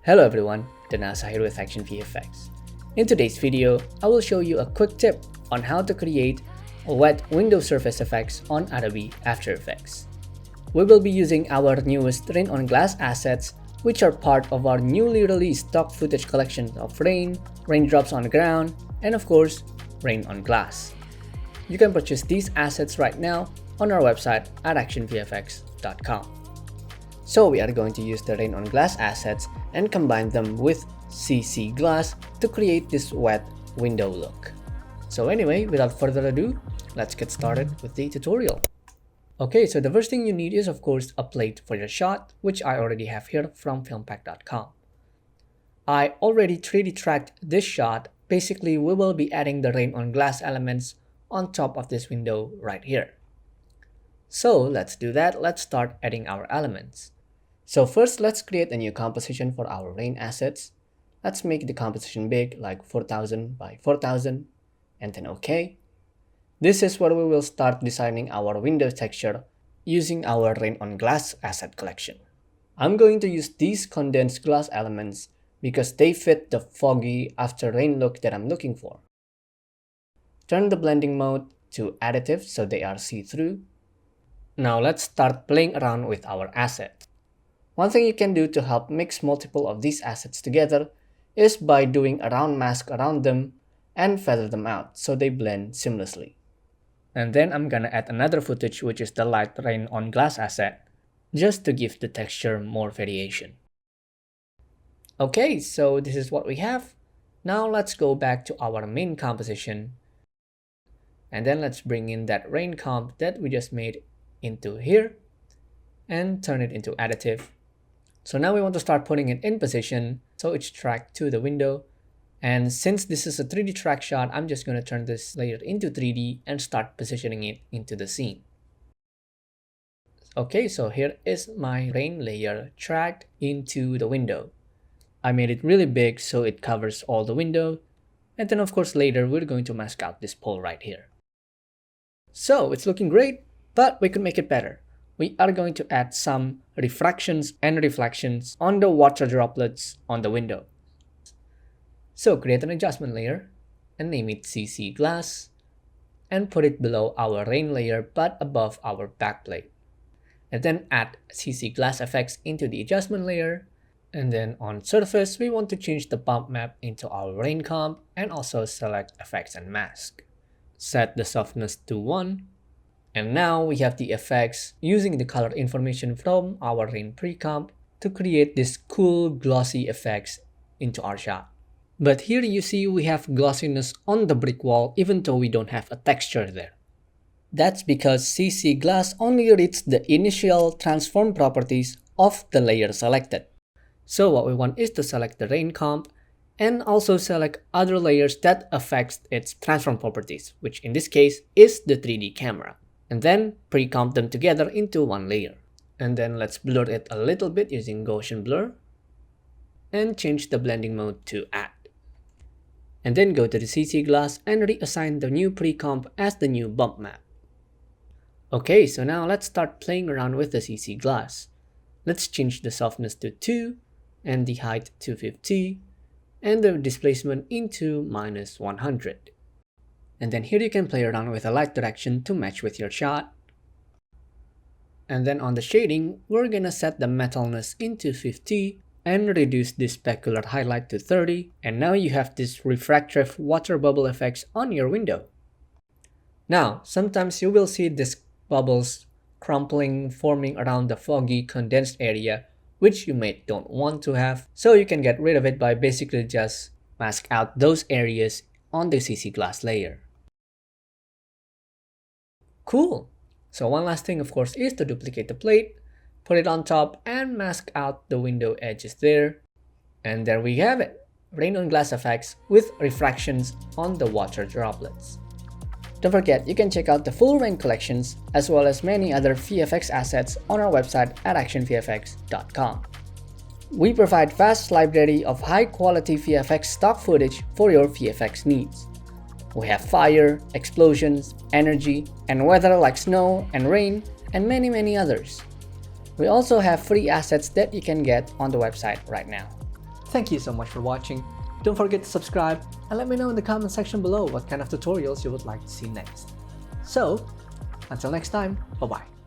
Hello everyone, Danasa here with ActionVFX. In today's video, I will show you a quick tip on how to create a wet window surface effects on Adobe After Effects. We will be using our newest rain on glass assets, which are part of our newly released stock footage collection of rain, raindrops on the ground, and of course, rain on glass. You can purchase these assets right now on our website at actionvfx.com. So we are going to use the rain on glass assets and combine them with CC glass to create this wet window look. So anyway, without further ado, let's get started with the tutorial. Okay, so the first thing you need is of course a plate for your shot, which I already have here from filmpack.com. I already 3D tracked this shot. Basically, we will be adding the rain on glass elements on top of this window right here. So let's do that. Let's start adding our elements. So first, let's create a new composition for our rain assets. Let's make the composition big, like 4000 by 4000, and then OK. This is where we will start designing our window texture using our rain on glass asset collection. I'm going to use these condensed glass elements because they fit the foggy after rain look that I'm looking for. Turn the blending mode to additive so they are see-through. Now let's start playing around with our asset. One thing you can do to help mix multiple of these assets together is by doing a round mask around them and feather them out so they blend seamlessly. And then I'm gonna add another footage, which is the light rain on glass asset, just to give the texture more variation. Okay, so this is what we have. Now let's go back to our main composition. And then let's bring in that rain comp that we just made into here and turn it into additive. So now we want to start putting it in position so it's tracked to the window. And since this is a 3D track shot, I'm just going to turn this layer into 3D and start positioning it into the scene. Okay, so here is my rain layer tracked into the window. I made it really big so it covers all the window. And then of course later we're going to mask out this pole right here. So it's looking great, but we could make it better. We are going to add some refractions and reflections on the water droplets on the window. So create an adjustment layer and name it CC Glass and put it below our rain layer but above our backplate. And then add CC Glass effects into the adjustment layer. And then on surface, we want to change the bump map into our rain comp and also select effects and mask. Set the softness to 1. And now we have the effects using the color information from our rain pre-comp to create this cool glossy effects into our shot. But here you see we have glossiness on the brick wall even though we don't have a texture there. That's because CC Glass only reads the initial transform properties of the layer selected. So what we want is to select the rain comp and also select other layers that affects its transform properties, which in this case is the 3D camera. And then pre-comp them together into one layer. And then let's blur it a little bit using Gaussian blur. And change the blending mode to add. And then go to the CC Glass and reassign the new pre-comp as the new bump map. Okay, so now let's start playing around with the CC Glass. Let's change the softness to 2 and the height to 50 and the displacement into -100. And then here you can play around with a light direction to match with your shot. And then on the shading, we're gonna set the metalness into 50 and reduce the specular highlight to 30. And now you have this refractive water bubble effects on your window. Now, sometimes you will see these bubbles crumpling, forming around the foggy condensed area, which you may don't want to have. So you can get rid of it by basically just mask out those areas on the CC Glass layer. Cool! So one last thing of course is to duplicate the plate, put it on top and mask out the window edges there. And there we have it, rain on glass effects with refractions on the water droplets. Don't forget, you can check out the full rain collections as well as many other VFX assets on our website at actionvfx.com. We provide vast library of high quality VFX stock footage for your VFX needs. We have fire, explosions, energy, and weather like snow and rain, and many others. We also have free assets that you can get on the website right now. Thank you so much for watching. Don't forget to subscribe and let me know in the comment section below what kind of tutorials you would like to see next. So, until next time, bye-bye.